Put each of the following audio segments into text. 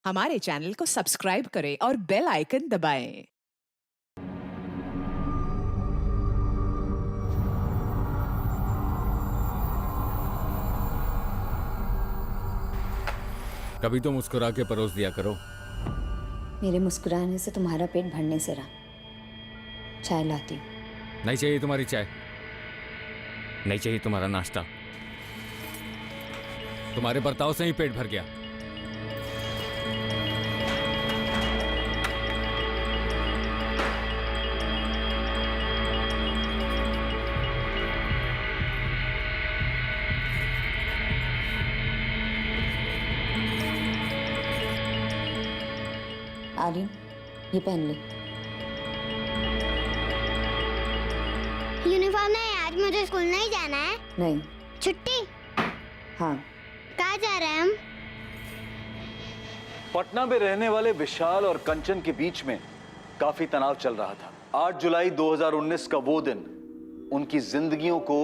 हमारे चैनल को सब्सक्राइब करें और बेल आइकन दबाएं। कभी तो मुस्कुरा के परोस दिया करो। मेरे मुस्कुराने से तुम्हारा पेट भरने से रहा। चाय लाती हूँ। नहीं चाहिए तुम्हारी चाय, नहीं चाहिए तुम्हारा नाश्ता। तुम्हारे बर्ताव से ही पेट भर गया। आर्यन, ये पहन ले। यूनिफॉर्म नहीं, आज मुझे स्कूल नहीं जाना है। नहीं। छुट्टी? हाँ। कहाँ जा रहे हैं हम? पटना में रहने वाले विशाल और कंचन के बीच में काफी तनाव चल रहा था। 8 जुलाई 2019 का वो दिन उनकी जिंदगियों को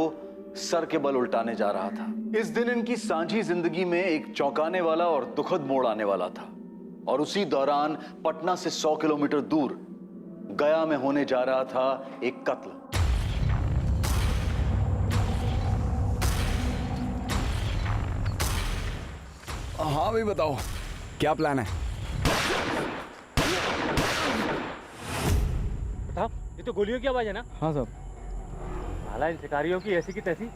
सर के बल उल्टाने जा रहा था। इस दिन इनकी सांझी जिंदगी में एक चौंकाने वाला और दुखद मोड़ आने वाला था, और उसी दौरान पटना से 100 किलोमीटर दूर गया में होने जा रहा था एक कत्ल। हाँ भाई, बताओ क्या प्लान है? साहब, ये तो गोलियों की आवाज है ना? हाँ साहब। साला इन शिकारियों की ऐसी की तैसी।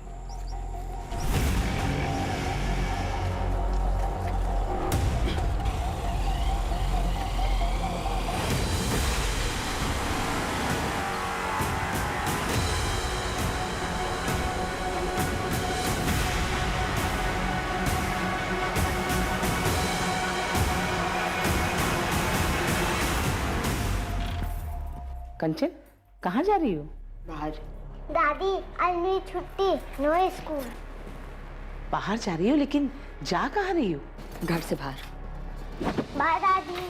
कंचन, कहाँ जा रही हो? बाहर। दादी, आज मेरी छुट्टी, नो स्कूल। बाहर जा रही हो, लेकिन जा कहाँ रही हो? घर से बाहर। बाय दादी।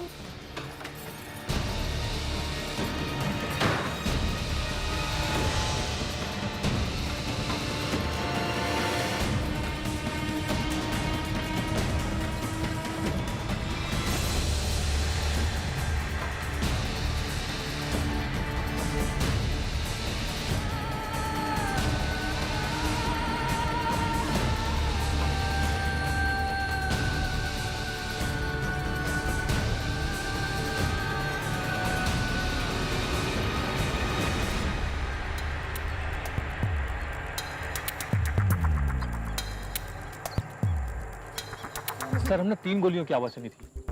सर, हमने 3 गोलियों की आवाज सुनी थी।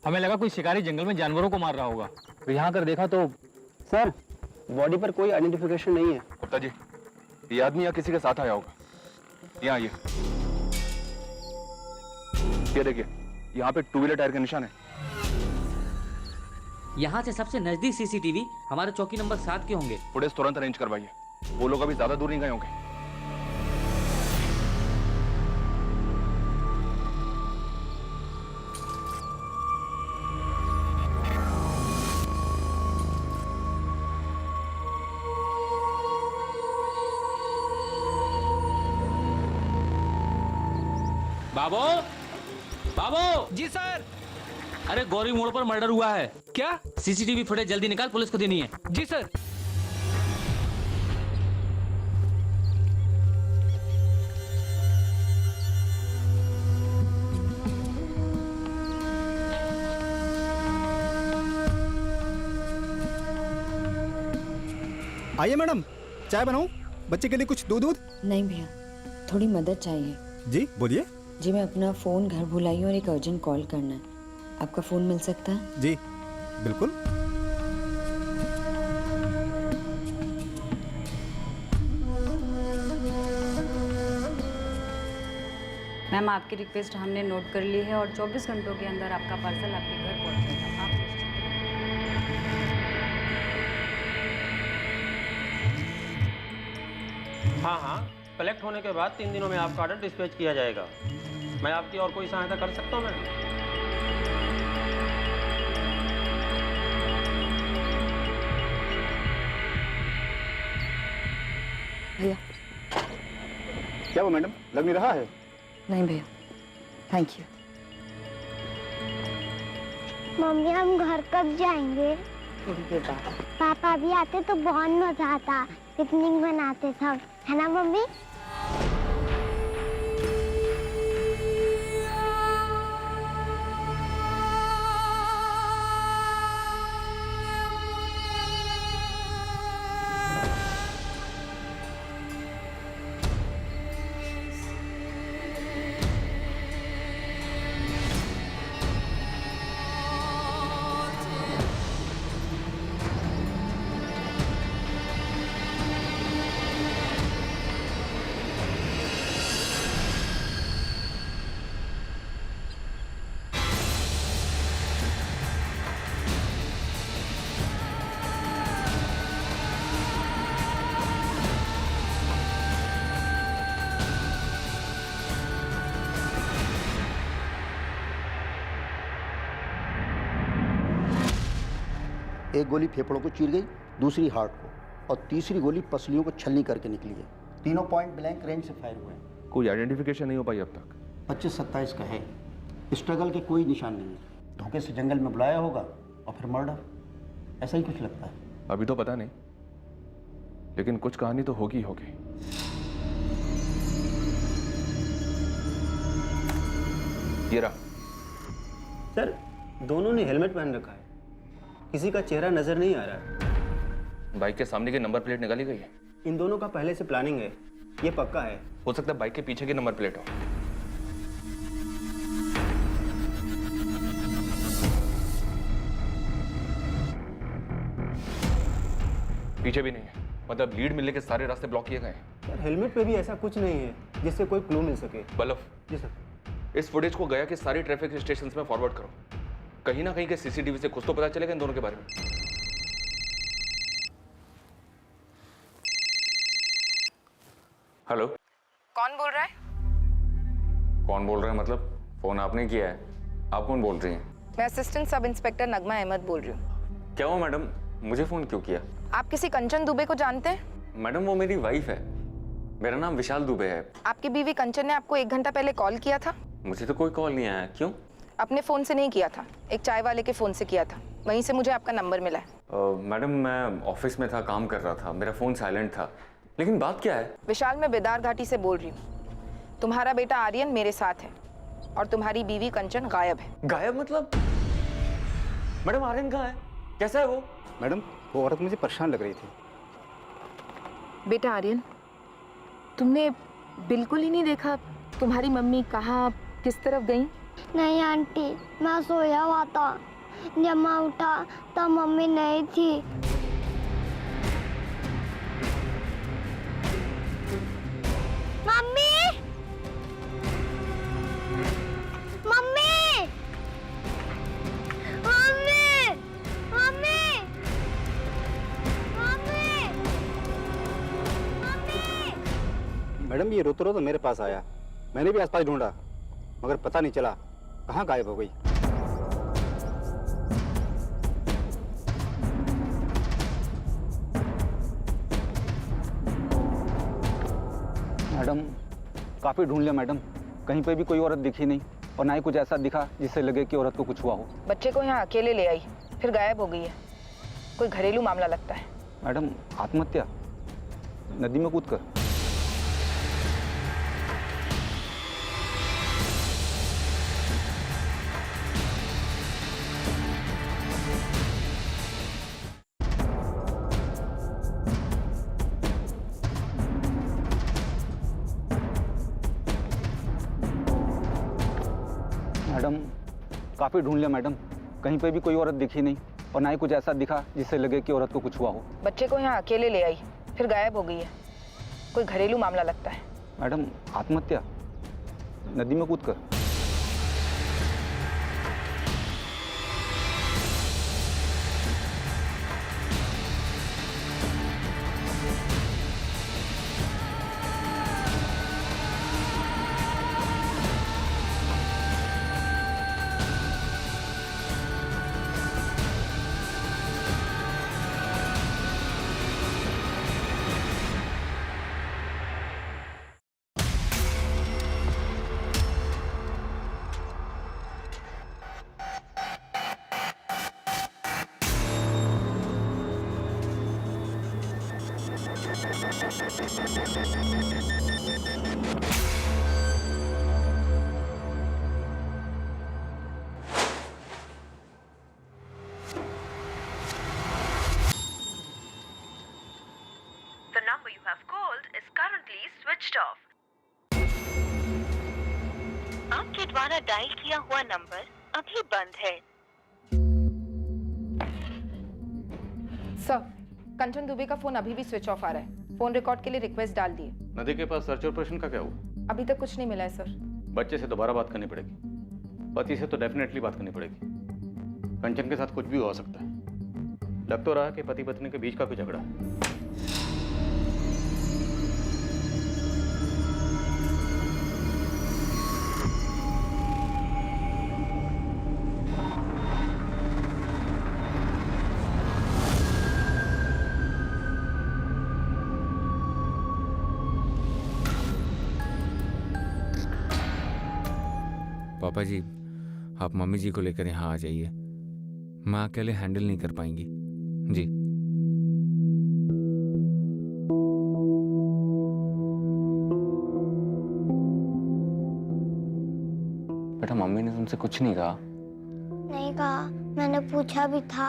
हमें लगा कोई शिकारी जंगल में जानवरों को मार रहा होगा। तो यहाँ कर देखा तो सर, बॉडी पर कोई आइडेंटिफिकेशन नहीं है। गुप्ता जी, ये आदमी यहाँ किसी के साथ आया होगा। यहाँ आइए। ये देखिए, यहाँ पे 2 व्हीलर टायर के निशान है। यहाँ से सबसे नजदीक सीसीटीवी हमारे चौकी नंबर 7 के होंगे। फुटेज तुरंत अरेंज करवाइए। वो लोग अभी ज्यादा दूर नहीं गए होंगे। बाबू, बाबू। जी सर। अरे गौरी मोड़ पर मर्डर हुआ है। क्या? सीसीटीवी फुटेज जल्दी निकाल, पुलिस को देनी है। जी सर। आइए मैडम, चाय बनाऊं? बच्चे के लिए कुछ दूध? नहीं भैया, थोड़ी मदद चाहिए। जी बोलिए। जी, मैं अपना फ़ोन घर भुलाई हूँ और एक अर्जेंट कॉल करना है। आपका फ़ोन मिल सकता है? जी बिल्कुल। मैम, आपकी रिक्वेस्ट हमने नोट कर ली है और 24 घंटों के अंदर आपका पार्सल आपके घर पहुंचेगा। आप निश्चिंत रहिए। हाँ हाँ, कलेक्ट होने के बाद 3 दिनों में आपका ऑर्डर डिस्पैच किया जाएगा। मैं आपकी और कोई सहायता कर सकता हूँ मैम? भैया। क्या वो मैडम, लग नहीं रहा है? नहीं भैया, थैंक यू। मम्मी हम घर कब जाएंगे? थोड़ी देर बाद। पापा भी आते तो बहुत मजा आता, पिकनिक बनाते सब, है ना मम्मी? एक गोली फेफड़ों को चीर गई, दूसरी हार्ट को, और तीसरी गोली पसलियों को छलनी करके निकली है। तीनों पॉइंट ब्लैंक रेंज से फायर हुए हैं। कोई आइडेंटिफिकेशन नहीं हो पाई अब तक। 25-27 का है। स्ट्रगल के कोई निशान नहीं है। धोखे से जंगल में बुलाया होगा और फिर मर्डर, ऐसा ही कुछ लगता है। अभी तो पता नहीं, लेकिन कुछ कहानी तो होगी होगी। ये रहा। सर, दोनों ने हेलमेट पहन रखा है, किसी का चेहरा नजर नहीं आ रहा है। बाइक के सामने की नंबर प्लेट निकाली गई है। इन दोनों का पहले से प्लानिंग है, ये पक्का है। हो सकता है बाइक के पीछे की नंबर प्लेट हो। पीछे भी नहीं है, मतलब लीड मिलने के सारे रास्ते ब्लॉक किए गए हैं। सर, हेलमेट पे भी ऐसा कुछ नहीं है जिससे कोई क्लू मिल सके। बल्लभ, जी सर। इस फुटेज को गया के सारी ट्रैफिक स्टेशंस में फॉरवर्ड करो। कहीं ना कहीं के सीसीटीवी से कुछ तो पता चलेगा इन दोनों के बारे में। हेलो, कौन बोल रहा है? कौन बोल रहा है मतलब? फोन आपने किया है, आप कौन बोल रही हैं? मैं असिस्टेंट सब इंस्पेक्टर नगमा अहमद बोल रही हूँ। क्या हुआ मैडम, मुझे फोन क्यों किया? आप किसी कंचन दुबे को जानते हैं? मैडम वो मेरी वाइफ है, मेरा नाम विशाल दुबे है। आपकी बीवी कंचन ने आपको 1 घंटा पहले कॉल किया था? मुझे तो कोई कॉल नहीं आया। क्यों? अपने फ़ोन से नहीं किया था, एक चाय वाले के फ़ोन से किया था, वहीं से मुझे आपका नंबर मिला है। मैडम मैं ऑफिस में था, काम कर रहा था, मेरा फ़ोन साइलेंट था। लेकिन बात क्या है? विशाल, मैं बेदार घाटी से बोल रही हूँ। तुम्हारा बेटा आर्यन मेरे साथ है और तुम्हारी बीवी कंचन गायब है। गायब मतलब? मैडम आर्यन कहाँ है, कैसा है वो? मैडम, वो औरत मुझे परेशान लग रही थी। बेटा आर्यन, तुमने बिल्कुल ही नहीं देखा तुम्हारी मम्मी कहाँ किस तरफ गई? नहीं आंटी, मैं सोया हुआ था, जब मैं उठा तब मम्मी नहीं थी। Mummy, mummy, mummy, mummy, mummy, mummy. Madam, ये रोते रोते मेरे पास आया। मैंने भी आसपास ढूंढा, मगर पता नहीं चला कहाँ गायब हो गई। मैडम, काफी ढूंढ लिया मैडम, कहीं पे भी कोई औरत दिखी नहीं, और ना ही कुछ ऐसा दिखा जिससे लगे कि औरत को कुछ हुआ हो। बच्चे को यहाँ अकेले ले आई, फिर गायब हो गई है। कोई घरेलू मामला लगता है। मैडम, आत्महत्या, नदी में कूदकर। मैडम, काफी ढूंढ लिया मैडम, कहीं पे भी कोई औरत दिखी नहीं, और ना ही कुछ ऐसा दिखा जिससे लगे कि औरत को कुछ हुआ हो। बच्चे को यहाँ अकेले ले आई, फिर गायब हो गई है। कोई घरेलू मामला लगता है। मैडम, आत्महत्या, नदी में कूदकर। The number you have called is currently switched off. आपके द्वारा डायल किया हुआ नंबर अभी बंद है। सर, कंचन दुबे का फोन अभी भी स्विच ऑफ आ रहा है। फोन रिकॉर्ड के लिए रिक्वेस्ट डाल दिए। नदी के पास सर्च ऑपरेशन का क्या हुआ? अभी तक कुछ नहीं मिला है सर। बच्चे से दोबारा बात करनी पड़ेगी। पति से तो डेफिनेटली बात करनी पड़ेगी। कंचन के साथ कुछ भी हो सकता है। लग तो रहा है कि पति पत्नी के बीच का कोई झगड़ा है। पापा जी, आप मम्मी जी को लेकर यहाँ आ जाइए। माँ अकेले हैंडल नहीं कर पाएंगी। जी। बेटा, मम्मी ने तुमसे कुछ नहीं कहा? नहीं कहा, मैंने पूछा भी था।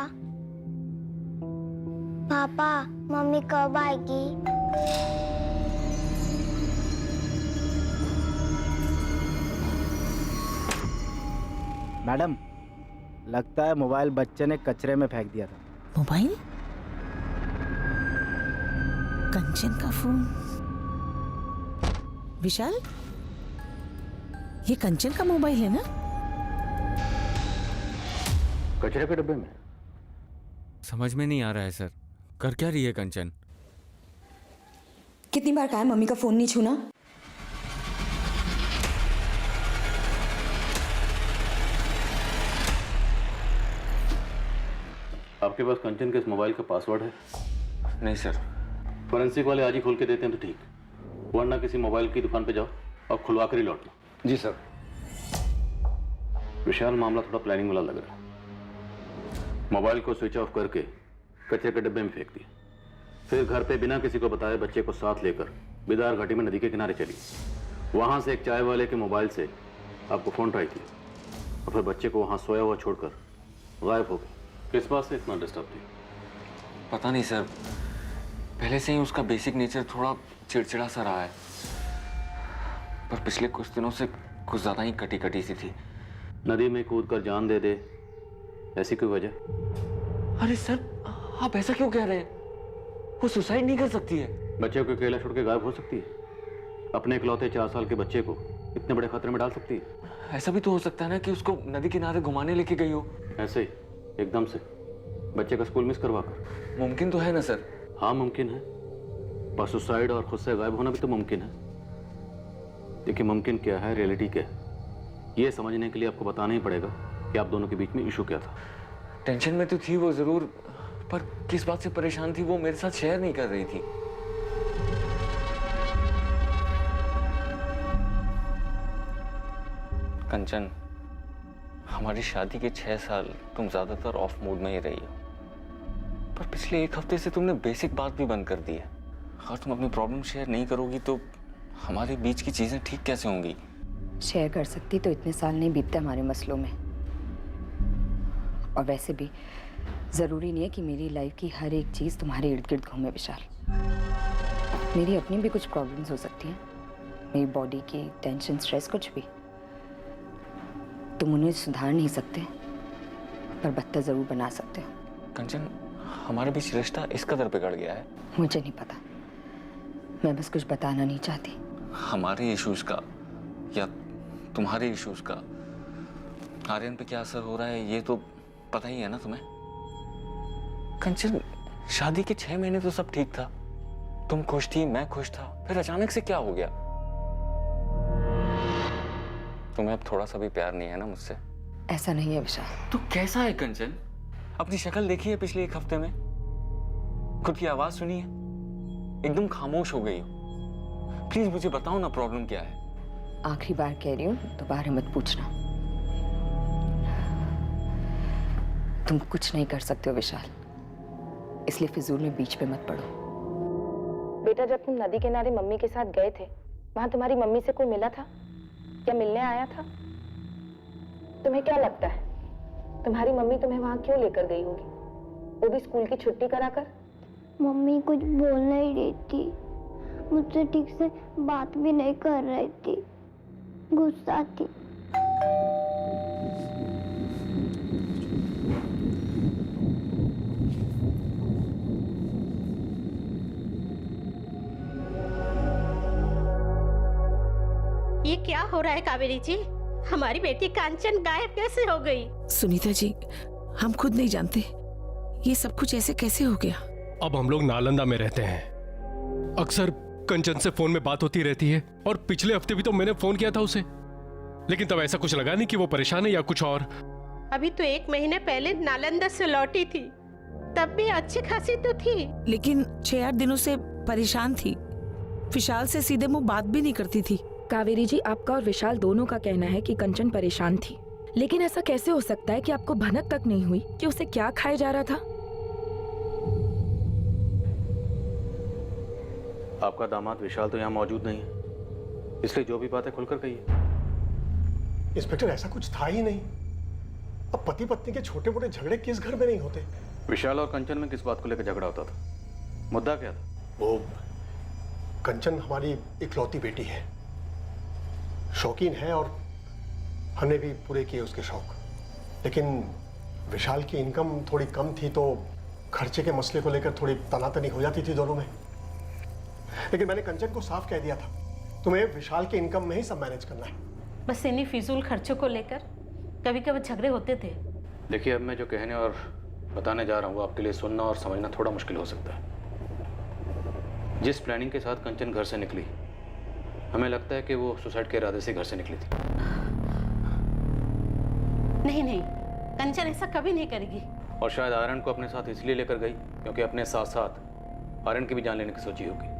पापा, मम्मी कब आएगी? मैडम, लगता है मोबाइल बच्चे ने कचरे में फेंक दिया था। मोबाइल? कंचन का फोन? विशाल, ये कंचन का मोबाइल है ना? कचरे के डब्बे में? समझ में नहीं आ रहा है सर, कर क्या रही है कंचन? कितनी बार कहा है मम्मी का फोन नहीं छूना? आपके पास कंचन के इस मोबाइल का पासवर्ड है? नहीं सर। फोरेंसिक वाले आज ही खोल के देते हैं तो ठीक, वरना किसी मोबाइल की दुकान पे जाओ और खुलवा कर ही लौटना। जी सर। विशाल, मामला थोड़ा प्लानिंग वाला लग रहा है। मोबाइल को स्विच ऑफ करके कचरे के डब्बे में फेंक दिया, फिर घर पे बिना किसी को बताए बच्चे को साथ लेकर बिदार घाटी में नदी के किनारे चली। वहां से एक चाय वाले के मोबाइल से आपको फोन ट्राई किया और फिर बच्चे को वहां सोया हुआ छोड़कर गायब हो गए। किस बात से इतना डिस्टर्ब थी? पता नहीं सर, पहले से ही उसका बेसिक नेचर थोड़ा चिड़चिड़ा सा रहा है, पर पिछले कुछ दिनों से कुछ ज्यादा ही कटी कटी सी थी। नदी में कूद कर जान दे दे, ऐसी कोई वजह? अरे सर, आप ऐसा क्यों कह रहे हैं? वो सुसाइड नहीं कर सकती है। बच्चे को अकेला छोड़ के गायब हो सकती है? अपने इकलौते 4 साल के बच्चे को इतने बड़े खतरे में डाल सकती है? ऐसा भी तो हो सकता है ना कि उसको नदी किनारे घुमाने लेके गई हो। ऐसे ही एकदम से बच्चे का स्कूल मिस करवा कर? मुमकिन तो है ना सर? हाँ मुमकिन है, पर सुसाइड और खुद से गायब होना भी तो मुमकिन है। देखिए, मुमकिन क्या है, रियलिटी क्या है, ये समझने के लिए आपको बताना ही पड़ेगा कि आप दोनों के बीच में इशू क्या था। टेंशन में तो थी वो जरूर, पर किस बात से परेशान थी वो मेरे साथ शेयर नहीं कर रही थी। कंचन, हमारी शादी के 6 साल तुम ज्यादातर ऑफ मूड में ही रही हो, पर पिछले 1 हफ्ते से तुमने बेसिक बात भी बंद कर दी है। अगर तुम अपनी प्रॉब्लम शेयर नहीं करोगी तो हमारे बीच की चीजें ठीक कैसे होंगी? शेयर कर सकती तो इतने साल नहीं बीतते हमारे मसलों में। और वैसे भी ज़रूरी नहीं है कि मेरी लाइफ की हर एक चीज़ तुम्हारे इर्द गिर्द घूमे विशाल। मेरी अपनी भी कुछ प्रॉब्लम्स हो सकती हैं, मेरी बॉडी की टेंशन, स्ट्रेस, कुछ भी। तुम उन्हें सुधार नहीं सकते, पर बदतर ज़रूर बना सकते हो। कंचन, हमारे बीच रिश्ता इस कदर बिगड़ गया है। मुझे नहीं पता, मैं बस कुछ बताना नहीं चाहती। हमारे इश्यूज का या तुम्हारे इश्यूज का आर्यन पे क्या असर हो रहा है ये तो पता ही है ना तुम्हें। कंचन, शादी के 6 महीने तो सब ठीक था, तुम खुश थी, मैं खुश था, फिर अचानक से क्या हो गया? तुम्हें अब थोड़ा सा भी प्यार नहीं है ना मुझसे? ऐसा नहीं है विशाल। तो कैसा है कंचन? अपनी शक्ल देखी है पिछले 1 हफ्ते में? खुद की आवाज सुनी है? एकदम खामोश हो गई हो। प्लीज मुझे बताओ ना, प्रॉब्लम क्या है? आखिरी बार कह रही हूँ, दोबारा मत पूछना। तुम कुछ नहीं कर सकते हो विशाल, इसलिए फिजूल में बीच पे मत पड़ो। बेटा जब तुम नदी किनारे मम्मी के साथ गए थे, वहां तुम्हारी मम्मी से कोई मिला था या मिलने आया था? तुम्हें क्या लगता है तुम्हारी मम्मी तुम्हें वहां क्यों लेकर गई होगी, वो भी स्कूल की छुट्टी कराकर? मम्मी कुछ बोल नहीं रही थी, मुझसे ठीक से बात भी नहीं कर रही थी, गुस्सा थी। ये क्या हो रहा है कावेरी जी? हमारी बेटी कांचन गायब कैसे हो गई? सुनीता जी, हम खुद नहीं जानते ये सब कुछ ऐसे कैसे हो गया। अब हम लोग नालंदा में रहते हैं, अक्सर कंचन से फोन में बात होती रहती है और पिछले हफ्ते भी तो मैंने फोन किया था उसे, लेकिन तब ऐसा कुछ लगा नहीं कि वो परेशान है या कुछ और। अभी तो 1 महीने पहले नालंदा से लौटी थी, तब भी अच्छी खासी तो थी। लेकिन 6-8 दिनों से परेशान थी, विशाल से सीधे मुंह बात भी नहीं करती थी। कावेरी जी, आपका और विशाल दोनों का कहना है कि कंचन परेशान थी, लेकिन ऐसा कैसे हो सकता है कि आपको भनक तक नहीं हुई कि उसे क्या खाया जा रहा था? आपका दामाद विशाल तो यहाँ मौजूद नहीं है, इसलिए जो भी बातें खुलकर कहिए। इंस्पेक्टर, ऐसा कुछ था ही नहीं। अब पति पत्नी के छोटे मोटे झगड़े किस घर में नहीं होते? विशाल और कंचन में किस बात को लेकर झगड़ा होता था? मुद्दा क्या था? वो कंचन हमारी इकलौती बेटी है, शौकीन है और हमने भी पूरे किए उसके शौक, लेकिन विशाल की इनकम थोड़ी कम थी तो खर्चे के मसले को लेकर थोड़ी तनातनी हो जाती थी दोनों में। लेकिन मैंने कंचन को साफ कह दिया था, तुम्हें विशाल के इनकम में ही सब मैनेज करना है। बस इन्हीं फिजूल खर्चों को लेकर कभी कभी झगड़े होते थे। देखिए, अब मैं जो कहने और बताने जा रहा हूँ वो आपके लिए सुनना और समझना थोड़ा मुश्किल हो सकता है। जिस प्लानिंग के साथ कंचन घर से निकली, हमें लगता है कि वो सुसाइड के इरादे से घर से निकली थी। नहीं नहीं, कंचन ऐसा कभी नहीं करेगी। और शायद आर्यन को अपने साथ इसलिए लेकर गई क्योंकि अपने साथ साथ आर्यन की भी जान लेने की सोची होगी।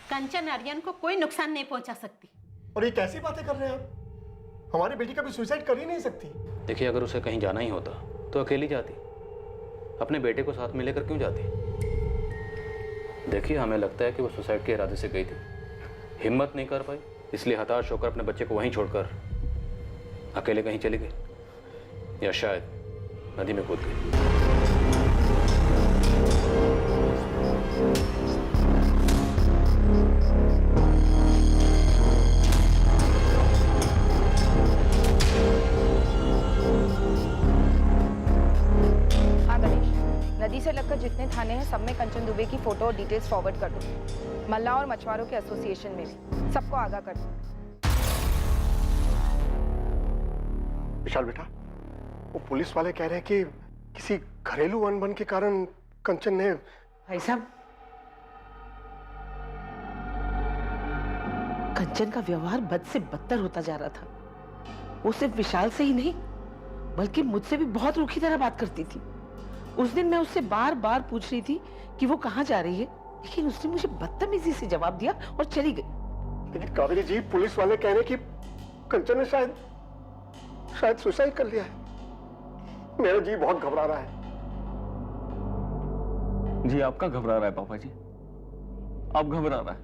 कंचन आर्यन को कोई नुकसान नहीं पहुंचा सकती। और ये कैसी बातें कर रहे हैं आप? हमारी बेटी कभी सुसाइड कर ही नहीं सकती। देखिए, अगर उसे कहीं जाना ही होता तो अकेली जाती, अपने बेटे को साथ में लेकर क्यों जाती? देखिए, हमें लगता है कि वो सुसाइड के इरादे से गई थी, हिम्मत नहीं कर पाई, इसलिए हताश होकर अपने बच्चे को वहीं छोड़कर अकेले कहीं चली गई, या शायद नदी में कूद गई। नदी से लगकर जितने थाने हैं सब में कंचन दुबे की फोटो और डिटेल्स फॉरवर्ड कर दो। मल्ला और मछुआरों के एसोसिएशन में भी सबको आगाह कर दो। विशाल बेटा, वो पुलिस वाले कह रहे हैं कि किसी घरेलू अनबन के कारण कंचन ने। भाई साहब, कंचन का व्यवहार बद से बदतर होता जा रहा था। वो सिर्फ विशाल से ही नहीं बल्कि मुझसे भी बहुत रूखी तरह बात करती थी। उस दिन मैं उससे बार बार पूछ रही थी कि वो कहाँ जा रही है, लेकिन उसने मुझे बदतमीजी से जवाब दिया और चली गई। लेकिन कावेरी जी, पुलिस वाले कह रहे हैं कि कंचन ने शायद सुसाइड कर लिया है। मेरा जी बहुत घबरा रहा है। जी आपका घबरा रहा है पापा जी, आप घबरा रहा है।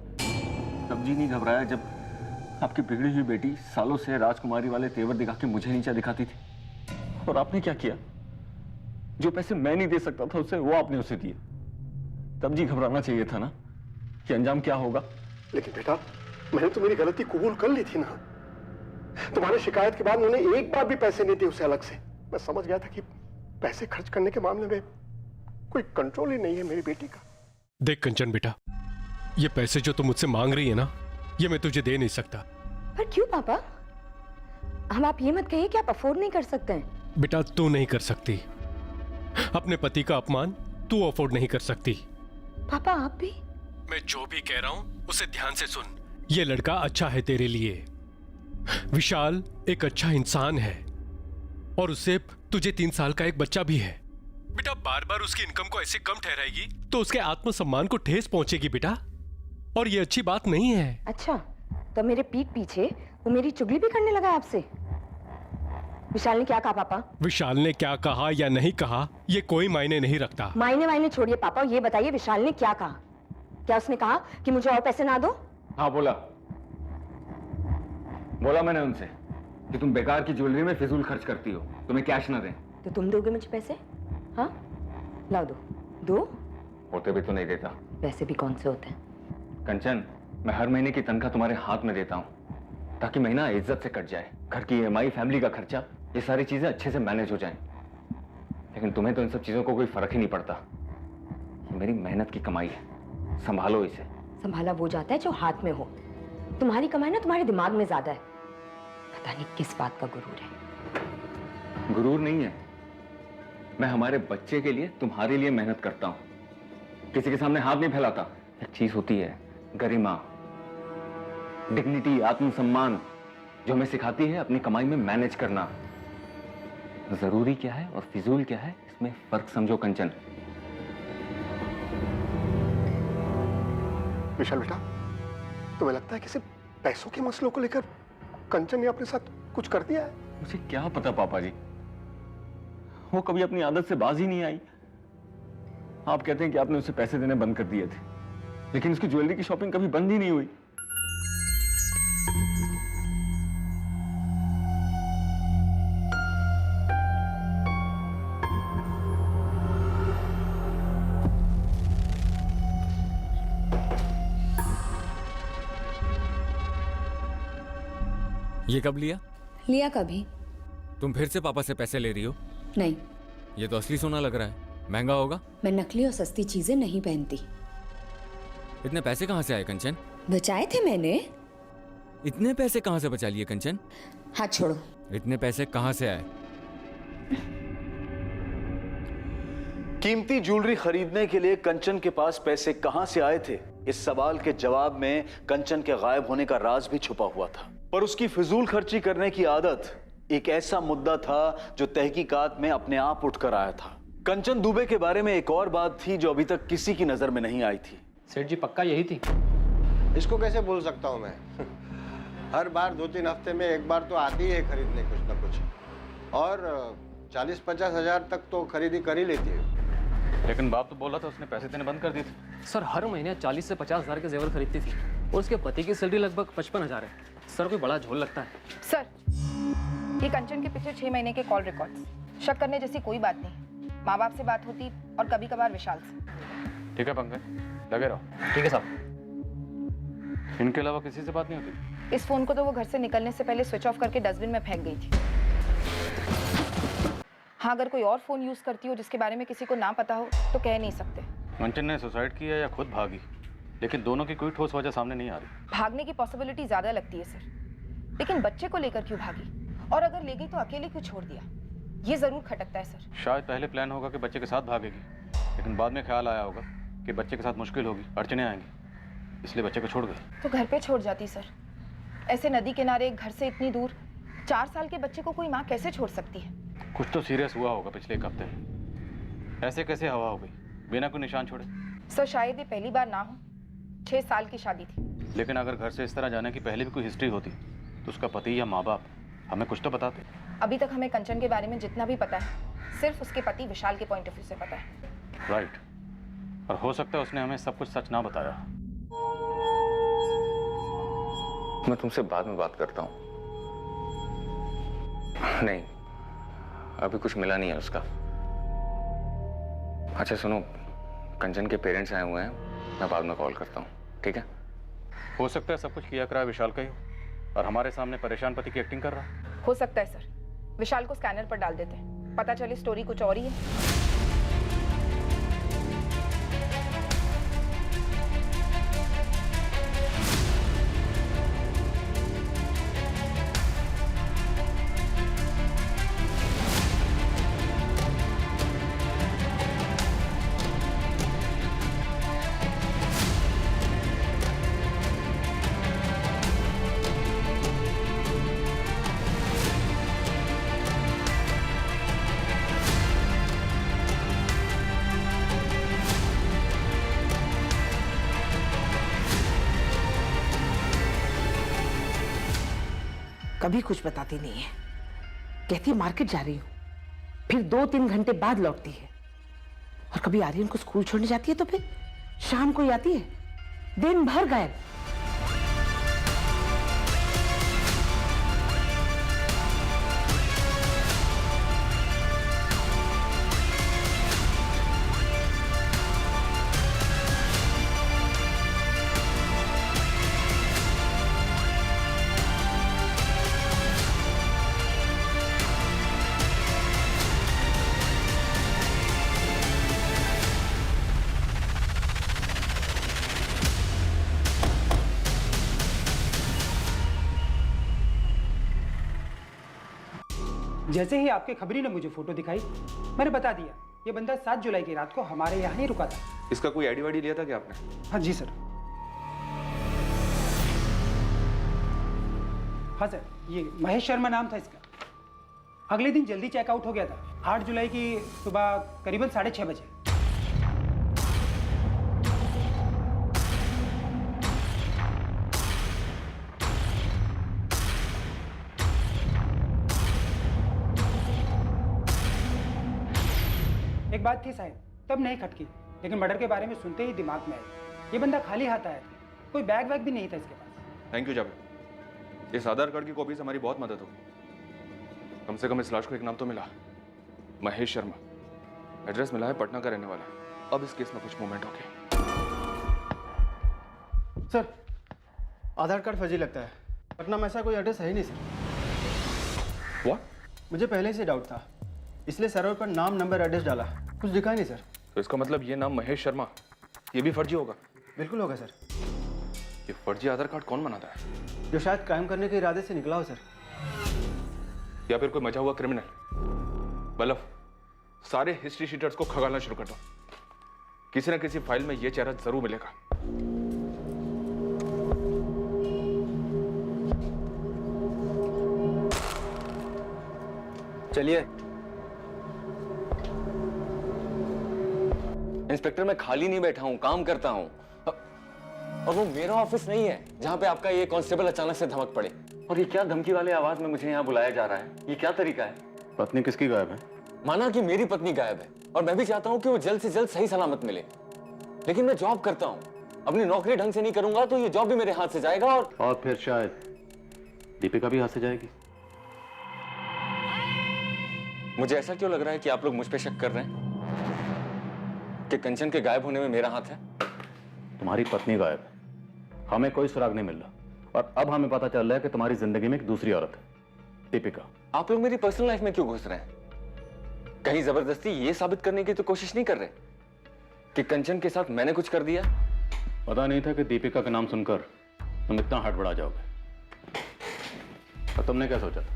तब जी नहीं घबराया जब आपकी बिगड़ी हुई बेटी सालों से राजकुमारी वाले तेवर दिखा के मुझे नीचा दिखाती थी, और आपने क्या किया? जो पैसे मैं नहीं दे सकता था उसे वो आपने उसे दिए। तब जी घबराना चाहिए था ना कि अंजाम क्या होगा। लेकिन बेटा, मैंने तो मेरी गलती कबूल कर ली थी ना। तुम्हारी शिकायत के बाद उन्होंने एक बार भी पैसे नहीं दिए उसे अलग से। मैं समझ गया था कि पैसे खर्च करने के मामले में कोई कंट्रोल ही नहीं है मेरी बेटी का। देख कंचन बेटा, ये पैसे जो तुम मुझसे मांग रही है ना, ये मैं तुझे दे नहीं सकता। पर क्यों पापा? हम आप ये मत कहिए कि आप अफोर्ड नहीं कर सकते हैं। बेटा, तू नहीं कर सकती। अपने पति का अपमान तू अफोर्ड नहीं कर सकती। पापा आप भी? मैं जो भी कह रहा हूं उसे ध्यान से सुन। ये लड़का अच्छा है तेरे लिए। विशाल एक अच्छा इंसान है और उससे तुझे 3 साल का एक बच्चा भी है। बेटा, बार बार उसकी इनकम को ऐसे कम ठहराएगी तो उसके आत्मसम्मान को ठेस पहुंचेगी बेटा। और ये अच्छी बात नहीं है। अच्छा, तो मेरे पीठ पीछे वो मेरी चुगली भी करने लगा आपसे? विशाल ने क्या कहा पापा? विशाल ने क्या कहा या नहीं कहा ये कोई मायने नहीं रखता। मायने छोड़िए पापा, ये बताइए विशाल ने क्या कहा? क्या उसने कहा कि मुझे और पैसे ना दो? हाँ बोला मैंने उनसे कि तुम बेकार की ज्वेलरी में फिजूल खर्च करती हो, तुम्हें कैश ना दें। तो तुम दोगे मुझे पैसे? हाँ, लाओ दो। होते भी तो नहीं देता। पैसे भी कौन से होते हैं? कंचन, मैं हर महीने की तनख्वाह तुम्हारे हाथ में देता हूँ ताकि महीना इज्जत से कट जाए। घर की EMI, फैमिली का खर्चा, ये सारी चीजें अच्छे से मैनेज हो जाएं। लेकिन तुम्हें तो इन सब चीजों को कोई फर्क ही नहीं पड़ता। ये मेरी मेहनत की कमाई है, संभालो इसे। संभाला वो जाता है जो हाथ में हो। तुम्हारी कमाई ना तुम्हारे दिमाग में ज्यादा है। पता नहीं किस बात का गुरूर है। गुरूर नहीं है, मैं हमारे बच्चे के लिए, तुम्हारे लिए मेहनत करता हूं, किसी के सामने हाथ नहीं फैलाता। एक चीज होती है गरिमा, डिग्निटी, आत्मसम्मान, जो हमें सिखाती है अपनी कमाई में मैनेज करना। जरूरी क्या है और फिजूल क्या है, इसमें फर्क समझो कंचन। विशाल बेटा, तुम्हें लगता है किसी पैसों के मसलों को लेकर कंचन ने अपने साथ कुछ कर दिया है? मुझे क्या पता पापा जी, वो कभी अपनी आदत से बाज ही नहीं आई। आप कहते हैं कि आपने उसे पैसे देने बंद कर दिए थे, लेकिन उसकी ज्वेलरी की शॉपिंग कभी बंद ही नहीं हुई। ये कब लिया? लिया कभी? तुम फिर से पापा से पैसे ले रही हो? नहीं। ये तो असली सोना लग रहा है, महंगा होगा। मैं नकली और सस्ती चीजें नहीं पहनती। इतने पैसे कहाँ से आए कंचन? बचाए थे मैंने। इतने पैसे कहाँ से बचा लिए कंचन? हाथ छोड़ो। इतने पैसे कहाँ से आए? कीमती ज्वेलरी खरीदने के लिए कंचन के पास पैसे कहां से आए थे, इस सवाल के जवाब में कंचन के गायब होने का राज भी छुपा हुआ था। पर उसकी फिजूल खर्ची करने की आदत एक ऐसा मुद्दा था जो तहकीकात में अपने आप उठकर आया था। कंचन दुबे के बारे में एक और बात थी जो अभी तक किसी की नजर में नहीं आई थी। सेठ जी, पक्का यही थी? इसको कैसे बोल सकता हूँ मैं? हर बार 2-3 हफ्ते में एक बार तो आती है खरीदने कुछ ना कुछ, और 40-50 हजार तक तो खरीदी कर ही लेती है। लेकिन बाप तो बोला था उसने पैसे देने बंद कर दिए थे। सर, हर महीने 40 से 50 हजार के जेवर खरीदती थी और उसके पति की सैलरी लगभग 55,000 है। सर, कोई बड़ा झोल लगता है। सर, ये कंचन के पिछले 6 महीने के कॉल रिकॉर्ड्स। शक करने जैसी कोई बात नहीं। माँ बाप से बात होती और कभी कभार विशाल से। ठीक है पंकज, लगे रहो। ठीक है साहब। इनके अलावा किसी से बात नहीं होती? इस फोन को तो वो घर से निकलने से पहले स्विच ऑफ करके डस्टबिन में फेंक गई थी। हाँ, अगर कोई और फोन यूज करती हो जिसके बारे में किसी को ना पता हो तो कह नहीं सकते। कंचन ने सुसाइड किया या खुद भागी, लेकिन दोनों की कोई ठोस वजह सामने नहीं आ रही। भागने की पॉसिबिलिटी ज्यादा लगती है सर, लेकिन बच्चे को लेकर क्यों भागी, और अगर ले गई तो अकेले क्यों छोड़ दिया, ये जरूर खटकता है सर। शायद पहले प्लान होगा कि बच्चे के साथ भागेगी, लेकिन बाद में ख्याल आया होगा कि बच्चे के साथ मुश्किल होगी, अड़चने आएंगी, इसलिए बच्चे को छोड़ गई। तो घर पे छोड़ जाती सर। ऐसे नदी किनारे, घर से इतनी दूर, 4 साल के बच्चे को कोई माँ कैसे छोड़ सकती है? कुछ तो सीरियस हुआ होगा पिछले 1 हफ्ते। ऐसे कैसे हवा हो गई बिना कोई निशान छोड़े? सर, शायद ये पहली बार ना हो। 6 साल की शादी थी। लेकिन अगर घर से इस तरह जाने की पहले भी कोई हिस्ट्री होती तो उसका पति या माँ बाप हमें कुछ तो बताते। अभी तक हमें कंचन के बारे में जितना भी पता है सिर्फ उसके पति विशाल के पॉइंट ऑफ व्यू से पता है। राइट, और हो सकता है उसने हमें सब कुछ सच ना बताया। मैं तुमसे बाद में बात करता हूँ। नहीं, अभी कुछ मिला नहीं है उसका। अच्छा सुनो, कंचन के पेरेंट्स आए हुए हैं, मैं बाद में कॉल करता हूँ, ठीक है? हो सकता है सब कुछ किया करा विशाल का ही हो और हमारे सामने परेशान पति की एक्टिंग कर रहा। हो सकता है सर। विशाल को स्कैनर पर डाल देते हैं, पता चले स्टोरी कुछ और ही है। कभी कुछ बताती नहीं है। कहती है मार्केट जा रही हूँ, फिर 2-3 घंटे बाद लौटती है। और कभी आर्यन को स्कूल छोड़ने जाती है तो फिर शाम को ही आती है, दिन भर गायब। जैसे ही आपके खबरी ने मुझे फोटो दिखाई, मैंने बता दिया ये बंदा 7 जुलाई की रात को हमारे यहाँ ही रुका था। इसका कोई आईडी वाईडी लिया था क्या आपने? हाँ जी सर। हाँ सर, ये महेश शर्मा नाम था इसका। अगले दिन जल्दी चेकआउट हो गया था, 8 जुलाई की सुबह करीबन 6:30 बजे। एक बात थी साहब, तब नहीं खटकी, लेकिन मर्डर के बारे में सुनते ही दिमाग में आई। ये बंदा खाली हाथ आया था, कोई बैग वैग भी नहीं था इसके पास। थैंक यू जावेद, इस आधार कार्ड की कॉपी से हमारी बहुत मदद होगी। कम से कम इस लाश को एक नाम तो मिला, महेश शर्मा। एड्रेस मिला है, पटना का रहने वाला है। अब इस केस में कुछ मूवमेंट होगी। सर, आधार कार्ड फर्जी लगता है। पटना में ऐसा कोई एड्रेस है ही नहीं सर। व्हाट? मुझे पहले से डाउट था, इसलिए सर्वर पर नाम, नंबर, एड्रेस डाला, कुछ दिखा ही नहीं सर। तो इसका मतलब ये नाम महेश शर्मा, ये भी फर्जी होगा? बिल्कुल होगा सर। ये फर्जी आधार कार्ड कौन बनाता है? जो शायद क्राइम करने के इरादे से निकला हो सर। या फिर कोई मचा हुआ क्रिमिनल। बलफ, सारे हिस्ट्री शीटर्स को खगालना शुरू कर दो। किसी न किसी फाइल में ये चेहरा जरूर मिलेगा। चलिए। इंस्पेक्टर, मैं खाली नहीं बैठा हूं, काम करता हूं। और वो मेरा ऑफिस नहीं है जहां पे आपका ये कांस्टेबल अचानक से धमक पड़े। और ये क्या धमकी वाले आवाज में मुझे यहाँ बुलाया जा रहा है? ये क्या तरीका है? पत्नी किसकी गायब है? माना कि मेरी पत्नी गायब है, और मैं भी चाहता हूँ कि वो जल्द से जल्द सही सलामत मिले, लेकिन मैं जॉब करता हूँ। अपनी नौकरी ढंग से नहीं करूंगा तो ये जॉब भी मेरे हाथ से जाएगा। और फिर शायद दीपिका भी हाथ से जाएगी। मुझे ऐसा क्यों लग रहा है कि आप लोग मुझ पे शक कर रहे हैं कि कंचन के गायब होने में मेरा हाथ है? तुम्हारी पत्नी गायब है, हमें कोई सुराग नहीं मिल रहा, और अब हमें पता चल रहा है कि तुम्हारी जिंदगी में एक दूसरी औरत है, दीपिका। आप लोग मेरी पर्सनल लाइफ में क्यों घुस रहे हैं? कहीं जबरदस्ती ये साबित करने की तो कोशिश नहीं कर रहे कि कंचन के साथ मैंने कुछ कर दिया? पता नहीं था कि दीपिका का नाम सुनकर तुम इतना हड़बड़ा जाओगे। और तुमने क्या सोचा था?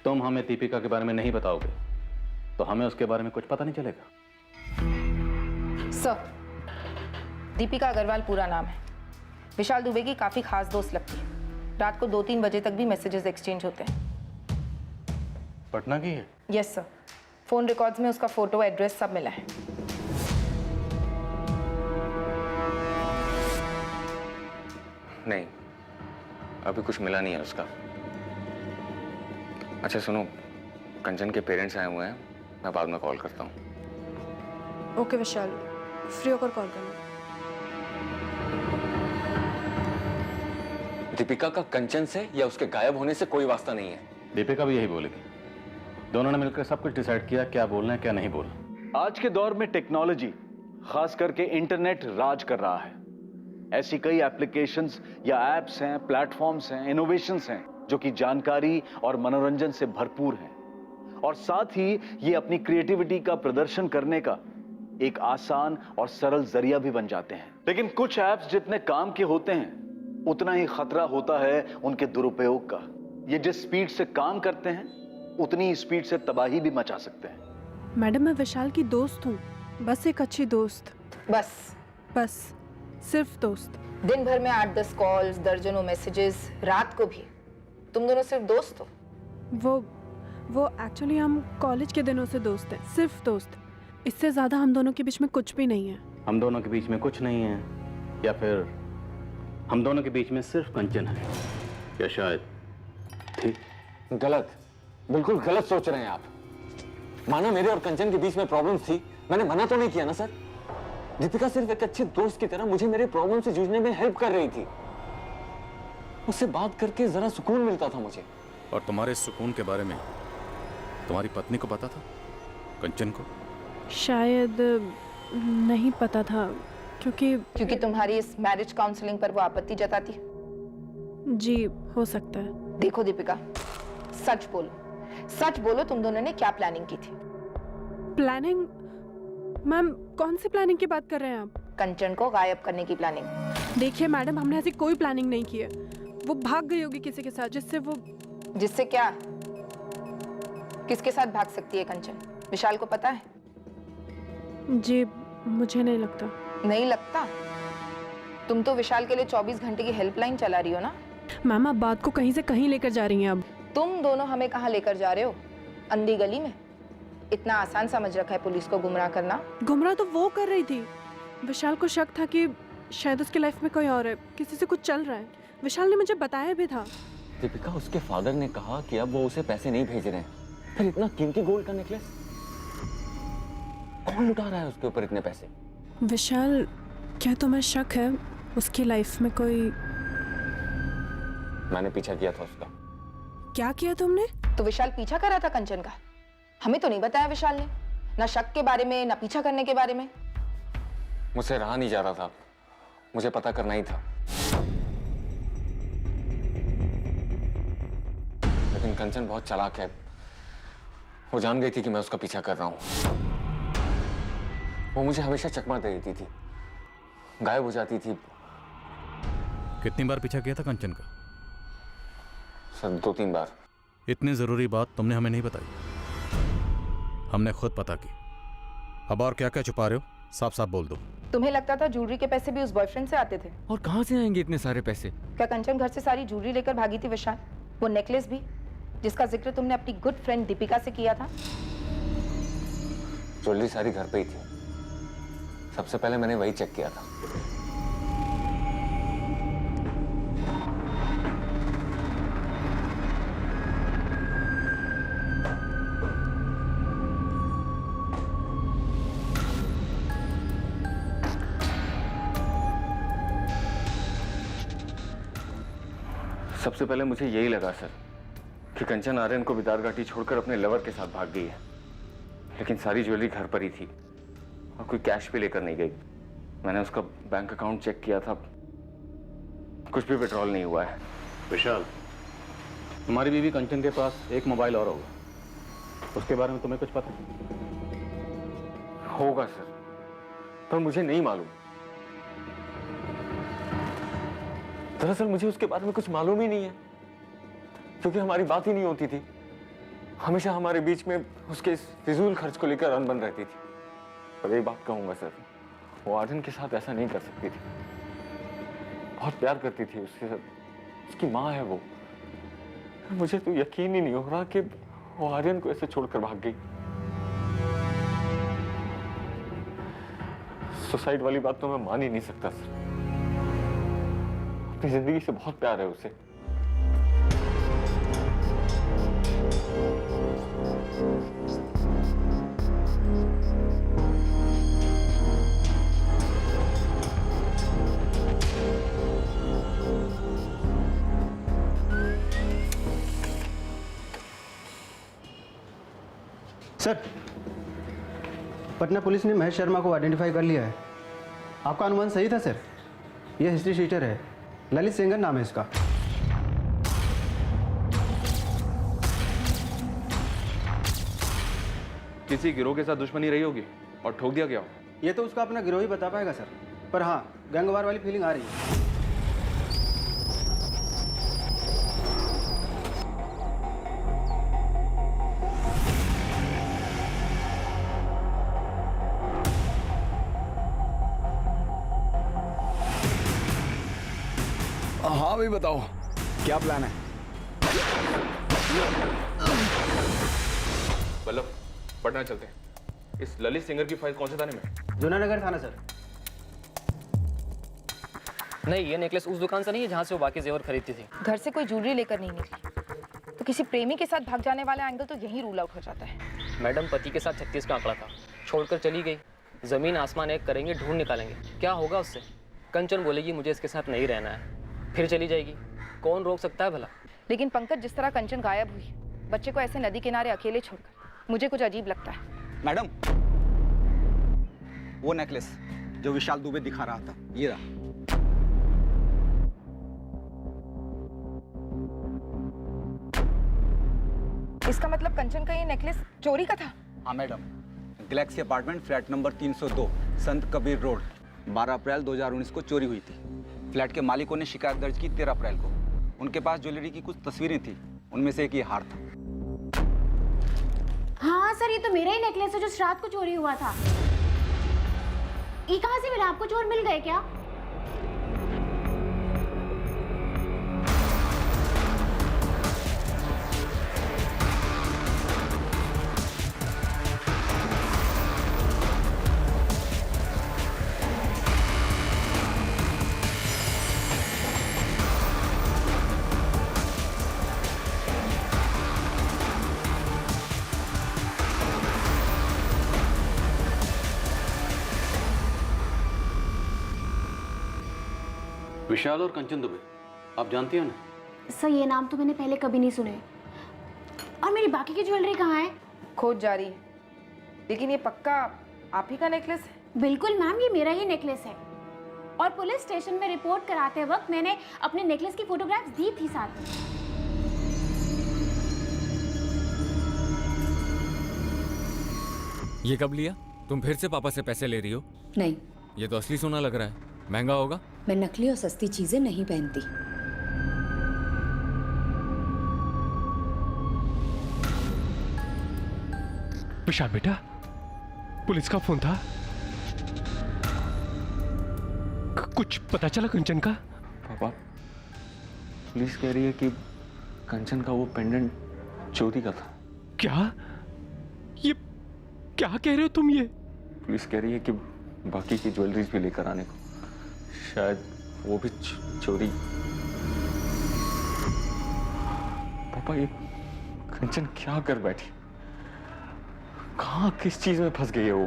तुम हमें दीपिका के बारे में नहीं बताओगे तो हमें उसके बारे में कुछ पता नहीं चलेगा। सर, दीपिका अग्रवाल पूरा नाम है। विशाल दुबे की काफी खास दोस्त लगती है। रात को 2-3 बजे तक भी मैसेजेस एक्सचेंज होते हैं। पटना की है? यस सर, फोन रिकॉर्ड्स में उसका फोटो, एड्रेस सब मिला है। नहीं, अभी कुछ मिला नहीं है उसका। अच्छा सुनो, कंचन के पेरेंट्स आए हुए हैं, मैं बाद में कॉल करता हूँ। ओके विशाल, फ्री होकर कॉल करना। दीपिका का कंचन से या उसके गायब होने से कोई वास्ता नहीं है। दीपिका भी यही बोलेगी। दोनों ने मिलकर सब कुछ डिसाइड किया, क्या बोलना है क्या नहीं बोलना। आज के दौर में टेक्नोलॉजी, खास करके इंटरनेट राज कर रहा है। ऐसी कई एप्लीकेशंस या एप्स हैं, प्लेटफॉर्म्स हैं, इनोवेशंस हैं जो कि जानकारी और मनोरंजन से भरपूर हैं, और साथ ही ये अपनी क्रिएटिविटी का प्रदर्शन करने का एक आसान और सरल जरिया भी बन जाते हैं। लेकिन कुछ ऐप्स जितने काम के होते हैं उतना ही खतरा होता है उनके दुरुपयोग का। ये जिस स्पीड से काम करते हैं उतनी ही स्पीड से तबाही भी मचा सकते हैं। मैडम, मैं विशाल की दोस्त हूँ, बस एक अच्छी दोस्त। बस सिर्फ दोस्त। दिन भर में 8-10 कॉल्स, दर्जनों मैसेजेस, रात को भी। तुम दोनों सिर्फ दोस्त हो? वो एक्चुअली हम कॉलेज के दिनों से दोस्त हैं, सिर्फ दोस्त। इससे ज्यादा हम दोनों के बीच में कुछ भी नहीं है। हम दोनों के बीच में कुछ नहीं है, या फिर हम दोनों के बीच में सिर्फ कंचन है, या शायद थी? गलत, बिल्कुल गलत सोच रहे हैं आप। माना मेरे और कंचन के बीच में प्रॉब्लम्स थी, मैंने मना तो नहीं किया ना सर। दीपिका सिर्फ एक अच्छे दोस्त की तरह मुझे मेरे प्रॉब्लम से जूझने में हेल्प कर रही थी। उससे बात करके जरा सुकून मिलता था मुझे। और तुम्हारे सुकून के बारे में तुम्हारी पत्नी को पता था? कंचन को? शायद नहीं पता था, क्योंकि तुम्हारी इस मैरिज काउंसलिंग पर वो आपत्ति जताती। जी हो सकता है। देखो दीपिका, सच बोलो तुम दोनों ने क्या प्लानिंग की थी? प्लानिंग? मैम कौन सी प्लानिंग की बात कर रहे हैं आप? कंचन को गायब करने की प्लानिंग। देखिए मैडम, हमने ऐसी कोई प्लानिंग नहीं की है। वो भाग गई होगी किसी के साथ, जिससे क्या? किसके साथ भाग सकती है कंचन? विशाल को पता है? जी मुझे नहीं लगता। नहीं लगता? तुम तो विशाल के लिए 24 घंटे की हेल्पलाइन चला रही हो ना? मैम आप बात को कहीं से कहीं लेकर जा रही हैं। अब तुम दोनों हमें कहाँ लेकर जा रहे हो? अंधी गली में? इतना आसान समझ रखा है पुलिस को गुमराह करना? गुमराह तो वो कर रही थी। विशाल को शक था कि शायद उसकी लाइफ में कोई और है, किसी से कुछ चल रहा है। विशाल ने मुझे बताया भी था। दीपिका, उसके फादर ने कहा कि अब वो उसे पैसे नहीं भेज रहे हैं। फिर इतना कीमती गोल्ड का नेकलेस कौन लुटा रहा है उसके ऊपर इतने पैसे? विशाल, क्या तुम्हें शक है उसकी लाइफ में कोई? मैंने पीछा किया था उसका। क्या किया तुमने? तो विशाल पीछा कर रहा था कंचन का। हमें तो नहीं बताया विशाल ने, ना शक के बारे में ना पीछा करने के बारे में। मुझसे रहा नहीं जा रहा था, मुझे पता करना ही था। लेकिन कंचन बहुत चालाक है। वो जान गई थी कि मैं उसका पीछा कर रहा हूं। वो मुझे हमेशा चकमा दे देती थी, गायब हो जाती थी। कितनी बार पीछा किया था कंचन का? सर 2-3 बार। इतनी जरूरी बात तुमने हमें नहीं बताई, हमने खुद पता की। अब और क्या क्या छुपा रहे हो? साफ साफ बोल दो। तुम्हें लगता था ज्वेलरी के पैसे भी उस बॉयफ्रेंड से आते थे? और कहां से आएंगे इतने सारे पैसे? क्या कंचन घर से सारी ज्वेलरी लेकर भागी थी विशाल? वो नेकलेस भी, जिसका जिक्र तुमने अपनी गुड फ्रेंड दीपिका से किया था? ज्वेलरी सारी घर पे ही थी। सबसे पहले मैंने वही चेक किया था। सबसे पहले मुझे यही लगा सर कि कंचन आर्यन को बिदारघाटी छोड़कर अपने लवर के साथ भाग गई है। लेकिन सारी ज्वेलरी घर पर ही थी और कोई कैश भी लेकर नहीं गई। मैंने उसका बैंक अकाउंट चेक किया था, कुछ भी विड्रॉल नहीं हुआ है। विशाल, तुम्हारी बीवी कंचन के पास एक मोबाइल और होगा, उसके बारे में तुम्हें कुछ पता? होगा सर, पर मुझे नहीं मालूम। दरअसल मुझे उसके बारे में कुछ मालूम ही नहीं है, क्योंकि हमारी बात ही नहीं होती थी। हमेशा हमारे बीच में उसके इस फिजूल खर्च को लेकर अनबन रहती थी। पर एक बात कहूंगा सर, वो आर्यन के साथ ऐसा नहीं कर सकती थी। बहुत प्यार करती थी उसके साथ, उसकी माँ है वो। मुझे तो यकीन ही नहीं हो रहा कि वो आर्यन को ऐसे छोड़कर भाग गई। सुसाइड वाली बात तो मैं मान ही नहीं सकता सर। अपनी जिंदगी से बहुत प्यार है उसे। सर, पटना पुलिस ने महेश शर्मा को आइडेंटिफाई कर लिया है। आपका अनुमान सही था सर। यह हिस्ट्री शीटर है, ललित सेंगर नाम है इसका। किसी गिरोह के साथ दुश्मनी रही होगी और ठोक दिया गया हो। ये तो उसका अपना गिरोह ही बता पाएगा सर, पर हाँ गैंगवार वाली फीलिंग आ रही है। हाँ भाई बताओ, क्या प्लान है? वल्लभ, पटना चलते हैं। इस ललित सिंगर की फाइल कौन से थाने में? जुनानगर थाना सर। नहीं, ये नेकलेस उस दुकान से नहीं है जहाँ से वो बाकी जेवर खरीदती थी। घर से कोई ज्वेलरी लेकर नहीं निकली। किसी प्रेमी के साथ भाग जाने वाला एंगल तो यहीं रूल आउट हो जाता है। मैडम पति के साथ 36 का आंकड़ा था, छोड़कर चली गई। जमीन आसमान एक करेंगे, ढूंढ निकालेंगे, क्या होगा उससे? कंचन बोलेगी मुझे इसके साथ नहीं रहना है, फिर चली जाएगी। कौन रोक सकता है भला? लेकिन पंकज, जिस तरह कंचन गायब हुई, बच्चे को ऐसे नदी किनारे अकेले छोड़कर, मुझे कुछ अजीब लगता है। मैडम, वो नेकलेस जो विशाल दुबे दिखा रहा था, ये रहा। इसका मतलब कंचन का ये नेकलेस चोरी का था? हाँ madam, Galaxy apartment flat number 302 संत कबीर रोड 12 अप्रैल 2019 को चोरी हुई थी। फ्लैट के मालिकों ने शिकायत दर्ज की 13 अप्रैल को। उनके पास ज्वेलरी की कुछ तस्वीरें थी, उनमें से एक ये हार था। हाँ सर, ये तो मेरा ही नेकलेस है जो रात को चोरी हुआ था। ये कहाँ से मिला आपको? चोर मिल गए क्या? विशाल और कंचन दुबे, आप जानती हो ना? सर, ये नाम तो मैंने पहले कभी नहीं सुने। और मेरी बाकी की ज्वेलरी कहाँ है? खोज जारी है, लेकिन ये पक्का आप ही का नेकलेस है? बिल्कुल मैम, ये मेरा ही नेकलेस है। और पुलिस स्टेशन में रिपोर्ट कराते वक्त मैंने अपने नेकलेस की फोटोग्राफ्स दी थी साथ में। ये कब लिया? तुम फिर से पापा से पैसे ले रही हो? नहीं, ये तो असली सोना लग रहा है, महंगा होगा। मैं नकली और सस्ती चीजें नहीं पहनती। विशाल बेटा, पुलिस का फोन था, कुछ पता चला कंचन का? पापा, पुलिस कह रही है कि कंचन का वो पेंडेंट चोरी का था। क्या? ये क्या कह रहे हो तुम? ये पुलिस कह रही है कि बाकी की ज्वेलरीज भी लेकर आने को, शायद वो भी चोरी। पापा, ये कंचन क्या कर बैठी? कहाँ किस चीज में फंस गई है वो?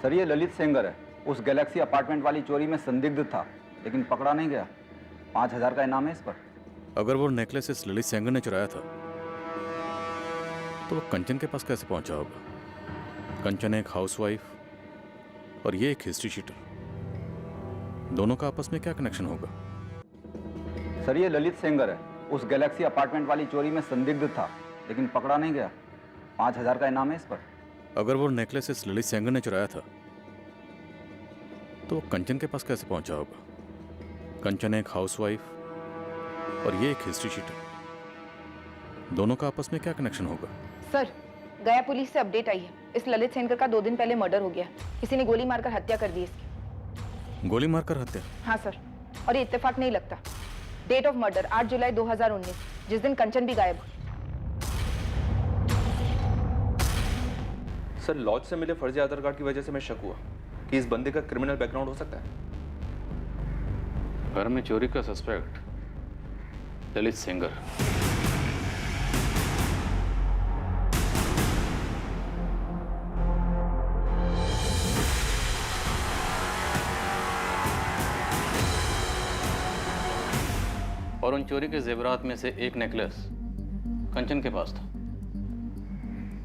सर, ये ललित सेंगर है, उस गैलेक्सी अपार्टमेंट वाली चोरी में संदिग्ध था, लेकिन पकड़ा नहीं गया। 5000 का इनाम है इस पर। अगर वो नेकलेस इस ललित सेंगर ने चुराया था तो वो कंचन के पास कैसे पहुंचा होगा? कंचन एक हाउसवाइफ और ये एक हिस्ट्री शीटर, दोनों का आपस में क्या कनेक्शन होगा? सर, ये ललित सेंगर है, उस गैलेक्सी अपार्टमेंट वाली चोरी में संदिग्ध था, लेकिन पकड़ा नहीं गया। 5000 का इनाम है इस पर। अगर वो नेकलेस इस ललित सेंगर ने चुराया था तो वो कंचन के पास कैसे पहुंचा होगा? कंचन एक हाउसवाइफ और ये एक हिस्ट्री शीटर, दोनों का आपस में क्या कनेक्शन होगा? सर, गया पुलिस से अपडेट आई है। इस ललित सेंगर का 2 दिन पहले मर्डर हो गया। किसी ने गोली मारकर हत्या कर दी इसकी। गोली मारकर हत्या? हाँ सर, और ये इत्तेफाक नहीं लगता। डेट ऑफ मर्डर 8 जुलाई 2019, जिस दिन कंचन भी गायब हुई। सर, लॉज से मिले फर्जी आधार कार्ड की वजह से मैं शक हुआ कि इस बंदे का क्रिमिनल बैकग्राउंड हो सकता है। घर में चोरी का सस्पेक्ट ललित सेंगर। और उन चोरी के जेवरात में से एक नेकलेस कंचन के पास था।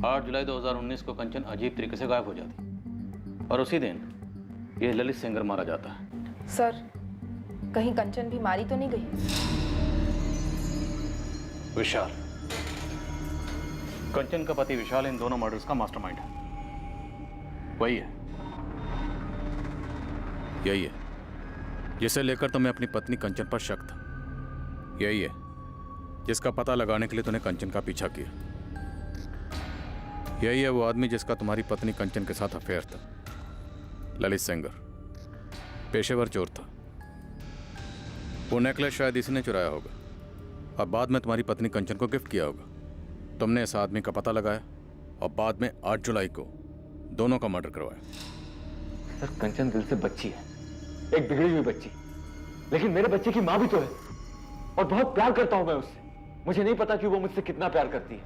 8 जुलाई 2019 को कंचन अजीब तरीके से गायब हो जाती और उसी दिन यह ललित सेंगर मारा जाता है। सर, कहीं कंचन भी मारी तो नहीं गई? विशाल, कंचन का पति विशाल इन दोनों मर्डर्स का मास्टरमाइंड है। वही है, यही है जिसे लेकर तुम्हें अपनी पत्नी कंचन पर शक था। यही है जिसका पता लगाने के लिए तूने कंचन का पीछा किया। यही है वो आदमी जिसका तुम्हारी पत्नी कंचन के साथ अफेयर था। ललित सेंगर पेशेवर चोर था। वो नेकलेस शायद इसी ने चुराया होगा और बाद में तुम्हारी पत्नी कंचन को गिफ्ट किया होगा। तुमने इस आदमी का पता लगाया और बाद में 8 जुलाई को दोनों का मर्डर करवाया। सर, कंचन दिल से बच्ची है, एक बिगड़ी हुई बच्ची, लेकिन मेरे बच्चे की माँ भी तो है और बहुत प्यार करता हूं मैं उससे। मुझे नहीं पता कि वो मुझसे कितना प्यार करती है,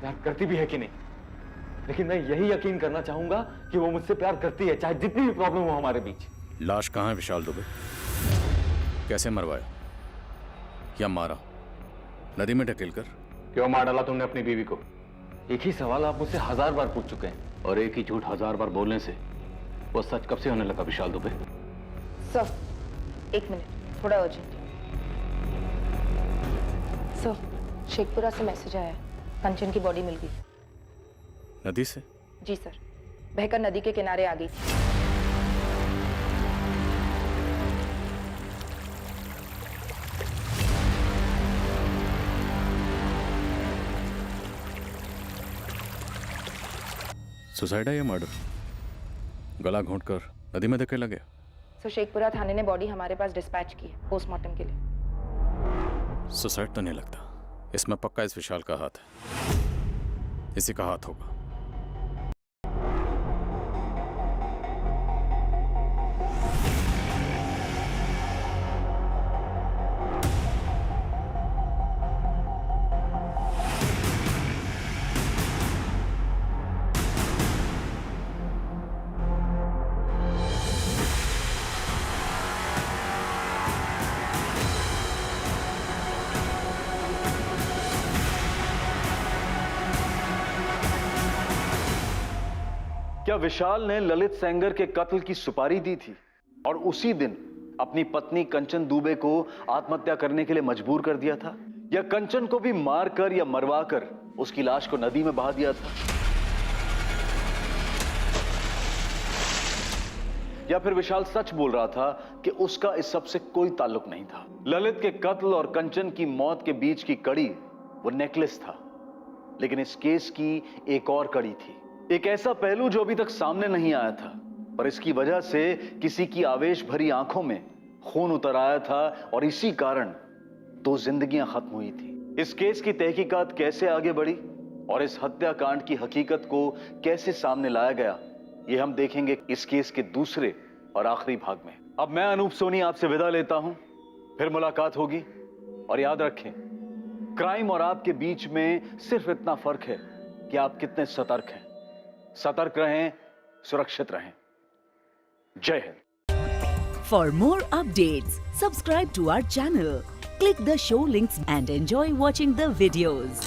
प्यार करती भी है कि नहीं, लेकिन मैं यही यकीन करना चाहूंगा कि वो मुझसे प्यार करती है, चाहे जितनी भी प्रॉब्लम हो हमारे बीच। लाश कहाँ है विशाल दुबे? कैसे मरवाया या मारा? नदी में ढकेल कर? क्यों मार डाला तुमने अपनी बीवी को? एक ही सवाल आप मुझसे 1000 बार पूछ चुके हैं, और एक ही झूठ 1000 बार बोलने से वो सच कब से होने लगा विशाल दुबे? सर, एक मिनट, थोड़ा अर्जेंट। सर, शेखपुरा से मैसेज आया है, कंचन की बॉडी मिल गई। नदी से? जी सर, बहकर नदी के किनारे आ गई थी। सुसाइड है या मर्डर? गला घोंटकर नदी में धकेला गया? सर, शेखपुरा थाने ने बॉडी हमारे पास डिस्पैच की है पोस्टमार्टम के लिए। सुसाइड तो नहीं लगता, इसमें पक्का इस विशाल का हाथ है, इसी का हाथ होगा। क्या विशाल ने ललित सेंगर के कत्ल की सुपारी दी थी और उसी दिन अपनी पत्नी कंचन दुबे को आत्महत्या करने के लिए मजबूर कर दिया था, या कंचन को भी मारकर या मरवाकर उसकी लाश को नदी में बहा दिया था, या फिर विशाल सच बोल रहा था कि उसका इस सब से कोई ताल्लुक नहीं था? ललित के कत्ल और कंचन की मौत के बीच की कड़ी वो नेकलेस था, लेकिन इस केस की एक और कड़ी थी, एक ऐसा पहलू जो अभी तक सामने नहीं आया था, पर इसकी वजह से किसी की आवेश भरी आंखों में खून उतर आया था और इसी कारण 2 जिंदगियां खत्म हुई थी। इस केस की तहकीकात कैसे आगे बढ़ी और इस हत्याकांड की हकीकत को कैसे सामने लाया गया, ये हम देखेंगे इस केस के दूसरे और आखिरी भाग में। अब मैं अनूप सोनी आपसे विदा लेता हूं, फिर मुलाकात होगी, और याद रखें, क्राइम और आपके बीच में सिर्फ इतना फर्क है कि आप कितने सतर्क हैं। सतर्क रहें, सुरक्षित रहें। जय Hind. For more updates, subscribe to our channel, click the show links and enjoy watching the videos.